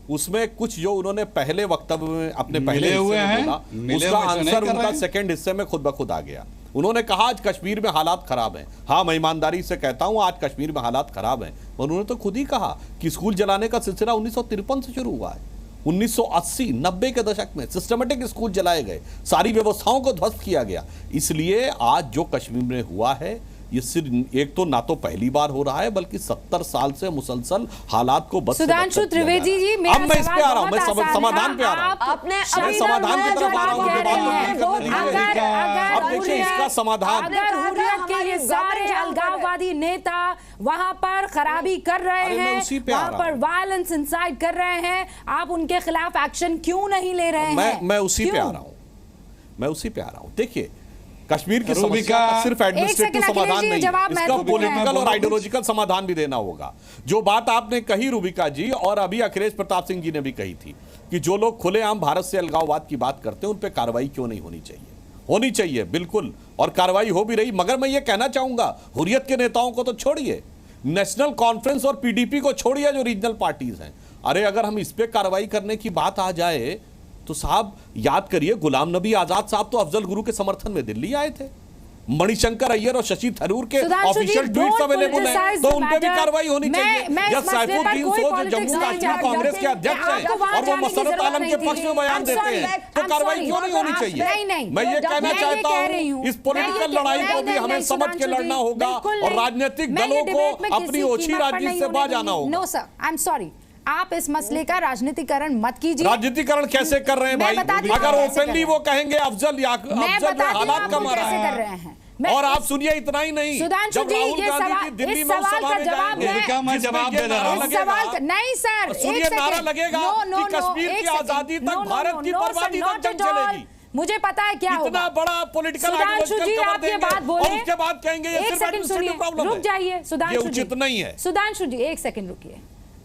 उसमें कुछ जो उन्होंने पहले वक्तव्य में अपने पहले हिस्से में बोला उसका आंसर उनका सेकंड हिस्से में खुद ब खुद आ गया। उन्होंने कहा आज कश्मीर में हालात खराब हैं। हाँ, मैं ईमानदारी से कहता हूं आज कश्मीर में हालात खराब हैं। उन्होंने तो खुद ही कहा कि स्कूल जलाने का सिलसिला 1953 से शुरू हुआ है। 1980-90 के दशक में सिस्टमेटिक स्कूल जलाए गए, सारी व्यवस्थाओं को ध्वस्त किया गया। इसलिए आज जो कश्मीर में हुआ है ये सिर्फ एक तो ना तो पहली बार हो रहा है बल्कि 70 साल से मुसलसल हालात को बस सुधांशु त्रिवेदी जी, अब मैं इस पे आ रहा हूं, मैं समाधान पे आ रहा हूं, आपने समाधान की तरफ आ रहा हूं। अब देखिए इसका समाधान, अगर हुर्रियत के ये सारे अलगाववादी नेता वहां पर खराबी कर रहे हैं, वहां पर वायलेंस इंसाइट कर रहे हैं, आप उनके खिलाफ एक्शन क्यों नहीं ले रहे हैं? मैं उसी पे आ रहा हूं। देखिए कश्मीर की समस्या का सिर्फ एडमिनिस्ट्रेटिव समाधान नहीं है, इसका पॉलिटिकल और आइडियोलॉजिकल समाधान भी देना होगा। जो बात आपने कही रूबिका जी और अभी अखिलेश प्रताप सिंह जी ने भी कही थी कि जो लोग खुलेआम भारत से अलगाववाद की बात करते हैं उन पे कार्रवाई क्यों नहीं होनी चाहिए? होनी चाहिए बिल्कुल, और कार्रवाई हो भी रही। मगर मैं ये कहना चाहूंगा हुर्रियत के नेताओं को तो छोड़िए, नेशनल कॉन्फ्रेंस और पीडीपी को छोड़िए जो रीजनल पार्टीज हैं। अरे अगर हम इस पे कार्रवाई करने की बात आ जाए तो साहब याद करिए गुलाम नबी आजाद साहब तो अफजल गुरु के समर्थन में दिल्ली आए थे। मणिशंकर अय्यर और शशि थरूर के ऑफिशियल ट्वीट्स अवेलेबल हैं, तो उन पे भी कार्रवाई होनी चाहिए। या सैफुद्दीन सोज जो जम्मू कश्मीर कांग्रेस के अध्यक्ष हैं और वो मसरत आलम के पक्ष में बयान देते हैं, तो कार्रवाई क्यों नहीं होनी चाहिए? मैं ये कहना चाहता हूँ इस पॉलिटिकल लड़ाई को भी हमें समझ के लड़ना होगा और राजनीतिक दलों को अपनी ओछी राजनीति से बाज आना होगा। No sir, I am sorry, आप इस मसले का राजनीतिकरण मत कीजिए। राजनीतिकरण कैसे कर रहे हैं भाई? अगर ओपनली वो कहेंगे अफजल हालात कम आ रहा है। और आप सुनिए इतना ही नहीं, जब राहुल गांधी जी दिल्ली में सभा में जाएंगे, मैं जवाब दे रहा हूं। नहीं सर, सुनिए नारा लगेगा कि कश्मीर की आजादी तक भारत की बर्बादी तक जंग चलेगी। मुझे पता है क्या होगा। इतना बड़ा पॉलिटिकल सुधांशु जी आप ये बात बोले और उसके बाद कहेंगे ये सिर्फ एडमिनिस्ट्रेटिव प्रॉब्लम है। रुक जाइए सुधांशु जी, उचित नहीं है। सुधांशु जी एक सेकंड रुकिए,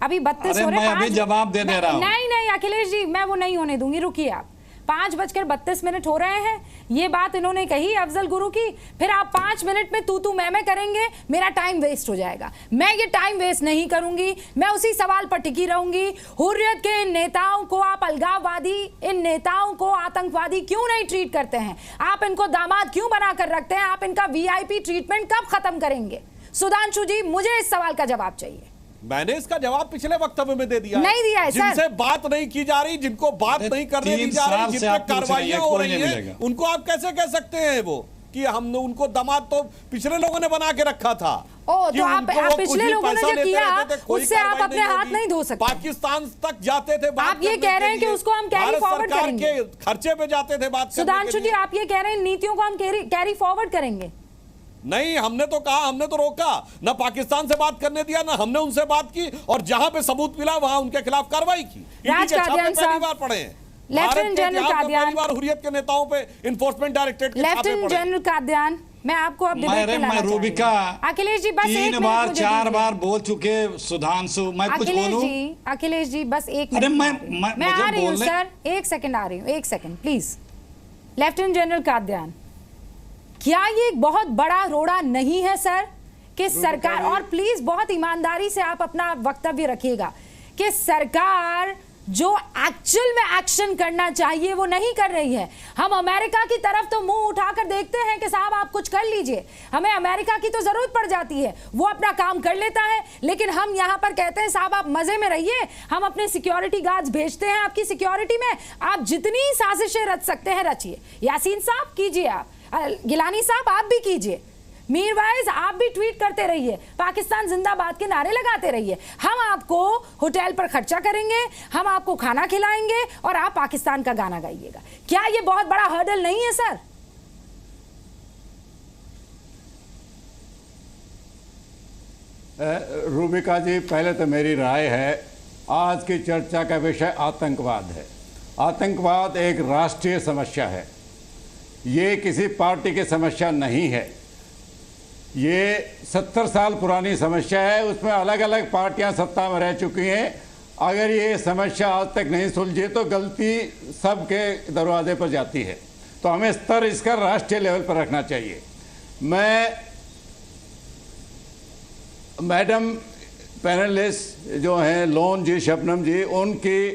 अभी 32 हो रहे, मैं अभी जवाब दे रहा हूं। नहीं अखिलेश जी, मैं वो नहीं होने दूंगी, रुकिए आप। 5:32 हो रहे हैं, ये बात इन्होंने कही अफजल गुरु की, फिर आप 5 मिनट में तू मैं करेंगे, मेरा टाइम वेस्ट हो जाएगा। मैं ये टाइम वेस्ट नहीं करूंगी, मैं उसी सवाल पर टिकी रहूंगी। हुर्रियत के इन नेताओं को आप अलगाववादी, इन नेताओं को आतंकवादी क्यों नहीं ट्रीट करते हैं? आप इनको दामाद क्यों बनाकर रखते हैं? आप इनका VIP ट्रीटमेंट कब खत्म करेंगे? सुधांशु जी, मुझे इस सवाल का जवाब चाहिए। मैंने इसका जवाब पिछले वक्तव्य में दे दिया, नहीं दिया है जिनसे बात नहीं की जा रही, जिनको बात नहीं करने दी जा रही, जिन पर कार्रवाइयां हो रही हैं, उनको आप कैसे कह सकते हैं वो कि हमने उनको दामाद तो पिछले लोगों ने बना के रखा था। तो आप पिछले लोगों ने जो किया उससे आप अपने हाथ नहीं धो सकते। पाकिस्तान तक जाते थे, आप ये कह रहे हैं कि उसको हम कैरी फॉरवर्ड करेंगे, खर्चे पे जाते थे बात। सुधांशु जी आप ये कह रहे हैं नीतियों को हम कैरी फॉरवर्ड करेंगे? नहीं, हमने तो कहा, हमने तो रोका, ना पाकिस्तान से बात करने दिया, ना हमने उनसे बात की, और जहां पे सबूत मिला वहां उनके खिलाफ कार्रवाई की। पहली बार पढ़े हैं लेफ्टिनेंट जनरल कादियान, पहली बार हुर्रियत के नेताओं पे इन्फोर्समेंट डायरेक्टरेट के लेफ्टिनेंट जनरल कादियान, मैं आपको अब मैं रूबिका अखिलेश जी बस 3 बार 4 बार बोल चुके सुधांशु, मैं कुछ बोलूं? अखिलेश जी बस एक मिनट, मैं आ रही हूँ सर, 1 सेकंड आ रही हूँ, 1 second please. Lieutenant general Kadian, क्या ये एक बहुत बड़ा रोड़ा नहीं है सर कि सरकार, और प्लीज बहुत ईमानदारी से आप अपना वक्तव्य रखिएगा, कि सरकार जो एक्चुअल में एक्शन करना चाहिए वो नहीं कर रही है। हम अमेरिका की तरफ तो मुंह उठाकर देखते हैं कि साहब आप कुछ कर लीजिए, हमें अमेरिका की तो जरूरत पड़ जाती है, वो अपना काम कर लेता है, लेकिन हम यहां पर कहते हैं साहब आप मजे में रहिए, हम अपने सिक्योरिटी गार्ड्स भेजते हैं आपकी सिक्योरिटी में, आप जितनी साजिशें रच सकते हैं रचिए। यासीन साहब कीजिए, आप गिलानी साहब आप भी कीजिए, मीरवाइज आप भी ट्वीट करते रहिए, पाकिस्तान जिंदाबाद के नारे लगाते रहिए। हम आपको होटल पर खर्चा करेंगे, हम आपको खाना खिलाएंगे और आप पाकिस्तान का गाना गाइएगा। क्या ये बहुत बड़ा हर्डल नहीं है सर? रूबिका जी, पहले तो मेरी राय है, आज की चर्चा का विषय आतंकवाद है। आतंकवाद एक राष्ट्रीय समस्या है, ये किसी पार्टी की समस्या नहीं है। ये 70 साल पुरानी समस्या है, उसमें अलग अलग पार्टियां सत्ता में रह चुकी हैं। अगर ये समस्या आज तक नहीं सुलझी तो गलती सबके दरवाजे पर जाती है, तो हमें स्तर इसका राष्ट्रीय लेवल पर रखना चाहिए। मैं मैडम पैनलिस्ट जो हैं लोन जी, शबनम जी, उनकी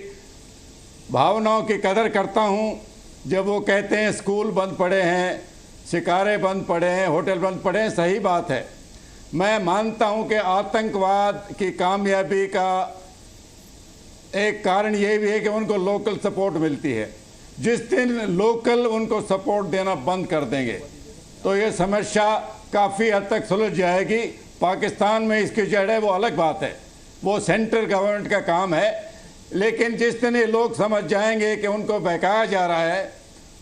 भावनाओं की कदर करता हूँ। जब वो कहते हैं स्कूल बंद पड़े हैं, शिकारे बंद पड़े हैं, होटल बंद पड़े हैं, सही बात है। मैं मानता हूं कि आतंकवाद की कामयाबी का एक कारण ये भी है कि उनको लोकल सपोर्ट मिलती है। जिस दिन लोकल उनको सपोर्ट देना बंद कर देंगे तो ये समस्या काफ़ी हद तक सुलझ जाएगी। पाकिस्तान में इसकी जड़ है वो अलग बात है, वो सेंट्रल गवर्नमेंट का काम है। लेकिन जिस दिन ये लोग समझ जाएंगे कि उनको बहकाया जा रहा है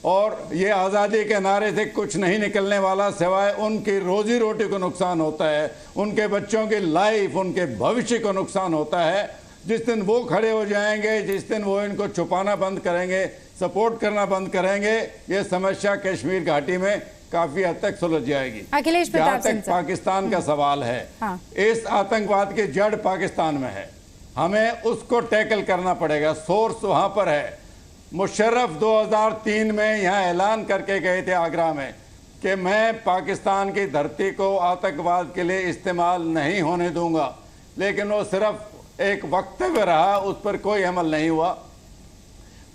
और ये आज़ादी के नारे से कुछ नहीं निकलने वाला सिवाय उनकी रोजी रोटी को नुकसान होता है, उनके बच्चों की लाइफ, उनके भविष्य को नुकसान होता है, जिस दिन वो खड़े हो जाएंगे, जिस दिन वो इनको छुपाना बंद करेंगे, सपोर्ट करना बंद करेंगे, ये समस्या कश्मीर घाटी में काफ़ी हद तक सुलझ जाएगी। जहाँ तक पाकिस्तान का सवाल है, इस आतंकवाद की जड़ पाकिस्तान में है, हमें उसको टैकल करना पड़ेगा। सोर्स वहाँ पर है। मुशर्रफ 2003 में यहाँ ऐलान करके गए थे आगरा में कि मैं पाकिस्तान की धरती को आतंकवाद के लिए इस्तेमाल नहीं होने दूंगा, लेकिन वो सिर्फ एक वक्तव्य रहा, उस पर कोई अमल नहीं हुआ।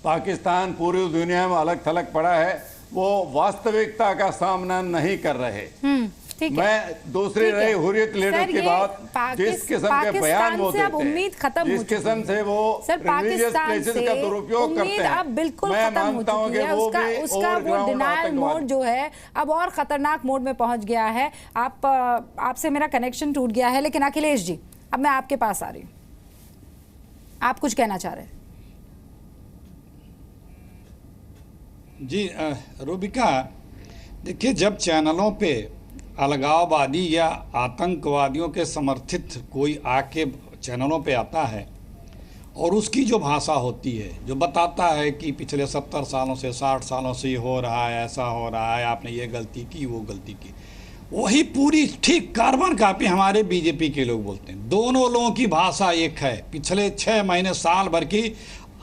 पाकिस्तान पूरी दुनिया में अलग थलग पड़ा है, वो वास्तविकता का सामना नहीं कर रहे। मैं दूसरी रही हुर्रियत लीडर की बात, जिस किस्म के बयान वो देते हैं, जिस किस्म से वो रिलीजियस प्लेसेस का दुरुपयोग करते हैं, अब बिल्कुल खत्म हो चुकी है। उसका वो डिनायल मोड जो है अब और खतरनाक मोड में पहुंच गया है। आपसे मेरा कनेक्शन टूट गया है। लेकिन अखिलेश जी, अब मैं आपके पास आ रही हूँ, आप कुछ कहना चाह रहे हैं? जी रूबिका, देखिए, जब चैनलों पे अलगाववादी या आतंकवादियों के समर्थित कोई आके चैनलों पे आता है और उसकी जो भाषा होती है, जो बताता है कि पिछले 70 सालों से 60 सालों से ये हो रहा है, ऐसा हो रहा है, आपने ये गलती की, वो गलती की, वही पूरी ठीक कार्बन कॉपी हमारे बीजेपी के लोग बोलते हैं। दोनों लोगों की भाषा एक है। पिछले 6 महीने साल भर की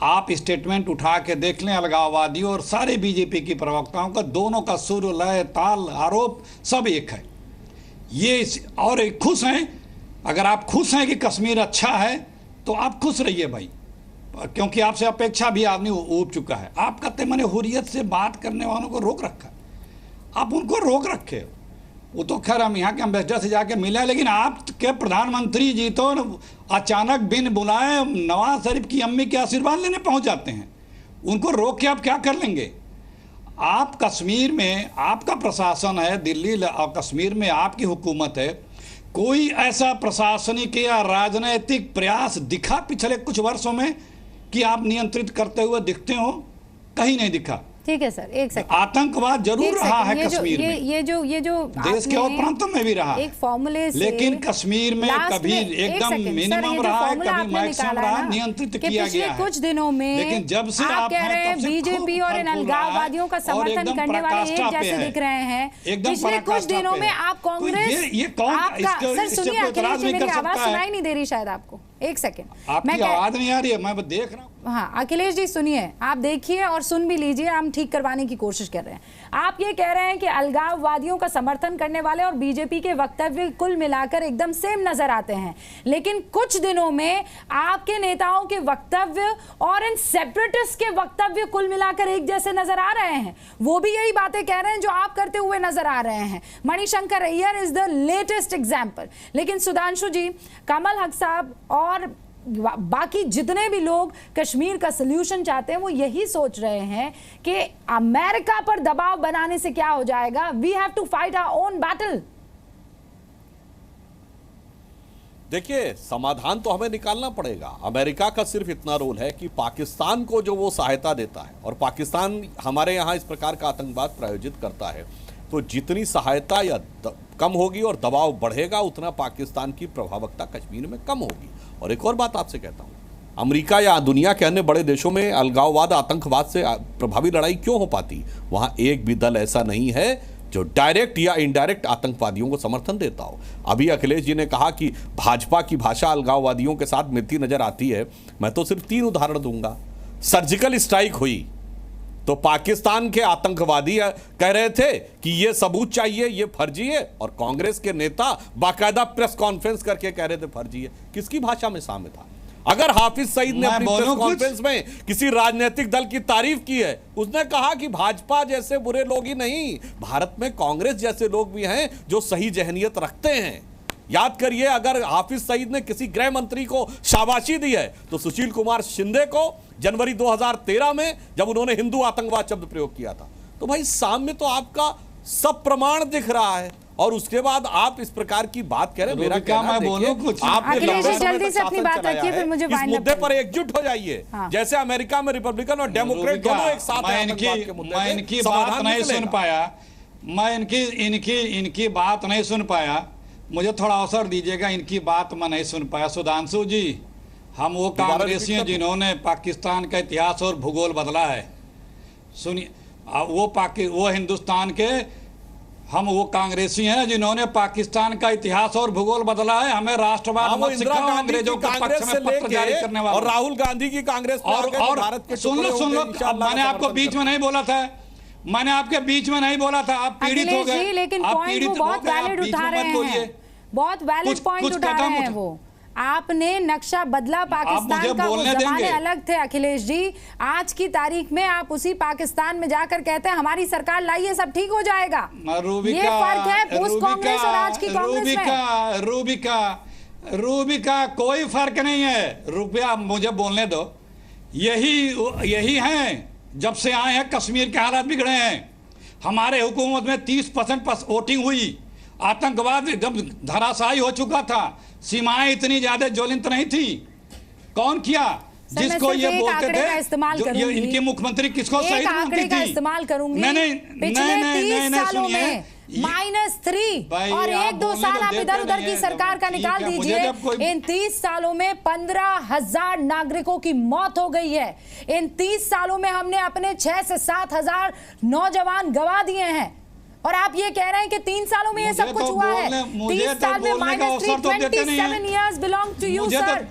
आप स्टेटमेंट उठा के देख लें, अलगाववादियों और सारे बीजेपी की प्रवक्ताओं का, दोनों का सुर, लय, ताल, आरोप सब एक है। ये और खुश हैं। अगर आप खुश हैं कि कश्मीर अच्छा है तो आप खुश रहिए भाई, क्योंकि आपसे अपेक्षा भी आदमी उब चुका है। आप कहते मैंने हुर्रियत से बात करने वालों को रोक रखा, आप उनको रोक रखे। वो तो खैर हम यहाँ के एम्बेसडर से जाके मिले, लेकिन आपके प्रधानमंत्री जी तो अचानक बिन बुलाए नवाज शरीफ की अम्मी के आशीर्वाद लेने पहुँच जाते हैं। उनको रोक के आप क्या कर लेंगे? आप कश्मीर में आपका प्रशासन है, दिल्ली और कश्मीर में आपकी हुकूमत है। कोई ऐसा प्रशासनिक या राजनीतिक प्रयास दिखा पिछले कुछ वर्षों में कि आप नियंत्रित करते हुए दिखते हो? कहीं नहीं दिखा। ठीक है सर, एक सेकंड। आतंकवाद जरूर रहा है कश्मीर में, ये जो देश के और प्रांतों में भी रहा, एक फॉर्मूले से, लेकिन कश्मीर में कभी एकदम मिनिमम रहा, कभी मैक्सिमम रहा, नियंत्रित किया गया है कुछ दिनों में। लेकिन जब से आप कह रहे हैं बीजेपी और इन अलगाववादियों का समर्थन करने वाले एक जैसे दिख रहे हैं, पिछले कुछ दिनों में आप कांग्रेस, सर सुनिए अखिलेश जी, मेरी आवाज सुनाई नहीं दे रही शायद आपको, एक सेकंड, आपकी आवाज नहीं आ रही है, मैं देख रहा हूँ। हाँ अखिलेश जी सुनिए, आप देखिए और सुन भी लीजिए, हम ठीक करवाने की कोशिश कर रहे हैं। आप ये कह रहे हैं कि अलगाववादियों का समर्थन करने वाले और बीजेपी के वक्तव्य कुल मिलाकर एकदम सेम नजर आते हैं, लेकिन कुछ दिनों में आपके नेताओं के वक्तव्य और इन सेपरेटिस्ट के वक्तव्य कुल मिलाकर एक जैसे नजर आ रहे हैं। वो भी यही बातें कह रहे हैं जो आप करते हुए नजर आ रहे हैं। Manishankar Iyer is the latest example. लेकिन सुधांशु जी, कमल हक साहब और बाकी जितने भी लोग कश्मीर का सलूशन चाहते हैं वो यही सोच रहे हैं कि अमेरिका पर दबाव बनाने से क्या हो जाएगा, we have to fight our own battle. देखिए, समाधान तो हमें निकालना पड़ेगा। अमेरिका का सिर्फ इतना रोल है कि पाकिस्तान को जो वो सहायता देता है, और पाकिस्तान हमारे यहाँ इस प्रकार का आतंकवाद प्रायोजित करता है, तो जितनी सहायता या कम होगी और दबाव बढ़ेगा उतना पाकिस्तान की प्रभावकता कश्मीर में कम होगी। और एक और बात आपसे कहता हूँ, अमेरिका या दुनिया के अन्य बड़े देशों में अलगाववाद, आतंकवाद से प्रभावी लड़ाई क्यों हो पाती? वहाँ एक भी दल ऐसा नहीं है जो डायरेक्ट या इनडायरेक्ट आतंकवादियों को समर्थन देता हो। अभी अखिलेश जी ने कहा कि भाजपा की भाषा अलगाववादियों के साथ मिलती नजर आती है। मैं तो सिर्फ 3 उदाहरण दूंगा। सर्जिकल स्ट्राइक हुई तो पाकिस्तान के आतंकवादी कह रहे थे कि ये सबूत चाहिए, ये फर्जी है, और कांग्रेस के नेता बाकायदा प्रेस कॉन्फ्रेंस करके कह रहे थे फर्जी है। किसकी भाषा में सामने था? अगर हाफिज सईद ने अपनी प्रेस कॉन्फ्रेंस में किसी राजनीतिक दल की तारीफ की है, उसने कहा कि भाजपा जैसे बुरे लोग ही नहीं, भारत में कांग्रेस जैसे लोग भी हैं जो सही जहनियत रखते हैं। याद करिए, अगर हाफिज सईद ने किसी गृह मंत्री को शाबाशी दी है तो सुशील कुमार शिंदे को जनवरी 2013 में, जब उन्होंने हिंदू आतंकवाद शब्द प्रयोग किया था। तो भाई सामने तो आपका सब प्रमाण दिख रहा है, और उसके बाद आप इस प्रकार की बात कह रहे हैं। मेरा कहना है, आपने जल्दी से अपनी बात रखिए, फिर मुझे इस मुद्दे पर एकजुट हो जाइए। जैसे अमेरिका में रिपब्लिकन और डेमोक्रेट दोनों एक साथ हैं आतंकवाद के मुद्दे पे। मैं इनकी बात नहीं सुन पाया, मैं इनकी बात नहीं सुन पाया। मुझे थोड़ा अवसर दीजिएगा, इनकी बात मैं नहीं सुन पाया। सुधांशु जी, हम वो कांग्रेसी हैं जिन्होंने पाकिस्तान का इतिहास और भूगोल बदला है। सुनिए, वो हिंदुस्तान के, हम वो कांग्रेसी हैं जिन्होंने पाकिस्तान का इतिहास और भूगोल बदला है। हमें राष्ट्रवाद मत सिखाओ, अंग्रेजों के पक्ष में पत्र जारी करने वाले, और राहुल गांधी की कांग्रेस और भारत के सुन लो, मैंने आपको बीच में नहीं बोला था, मैंने आपके बीच में नहीं बोला था, आप पीड़ित हो गए। लेकिन पॉइंट वो बहुत वैलिड उठा रहे हैं, बहुत वैलिड पॉइंट उठा रहे हैं वो। आपने नक्शा बदला पाकिस्तान का, वो जमाने अलग थे अखिलेश जी। आज की तारीख में आप उसी पाकिस्तान में जाकर कहते हैं हमारी सरकार लाइए सब ठीक हो जाएगा। ये फर्क है पोस्ट कांग्रेस और आज की कांग्रेस में। रूबिका कोई फर्क नहीं है। रुपया मुझे बोलने दो। यही हैं, जब से आए हैं कश्मीर के हालात बिगड़े हैं। हमारे हुकूमत में 30% वोटिंग हुई, आतंकवाद एकदम धराशायी हो चुका था, सीमाएं इतनी ज्यादा ज्वलंत नहीं थी। कौन किया? जिसको ये बोलते थे, ये इनके मुख्यमंत्री किसको सही मानती थी? इस्तेमाल करूंगी। पिछले 30 सालों में -3 और 1-2 साल आप इधर उधर की सरकार का निकाल दीजिए। इन 30 सालों में 15,000 नागरिकों की मौत हो गई है। इन 30 सालों में हमने अपने 6 से 7 हजार नौजवान गवा दिए हैं, और आप ये कह रहे हैं कि 3 सालों में ये सब कुछ हुआ है। 30 साल में -3, 27 years belong to you, sir.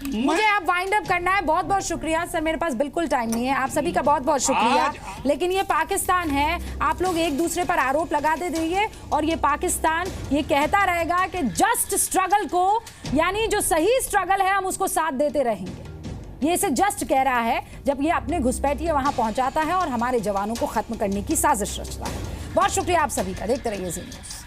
मुझे आप वाइंड अप करना है। बहुत बहुत शुक्रिया सर, मेरे पास बिल्कुल टाइम नहीं है। आप सभी का बहुत बहुत शुक्रिया। लेकिन ये पाकिस्तान है, आप लोग एक दूसरे पर आरोप लगाते रहिए, और ये पाकिस्तान ये कहता रहेगा कि जस्ट स्ट्रगल को, यानी जो सही स्ट्रगल है हम उसको साथ देते रहेंगे। ये इसे जस्ट कह रहा है जब ये अपने घुसपैठिए वहां पहुंचाता है और हमारे जवानों को खत्म करने की साजिश रचता है। बहुत शुक्रिया आप सभी का। देखते रहिए जी न्यूज़।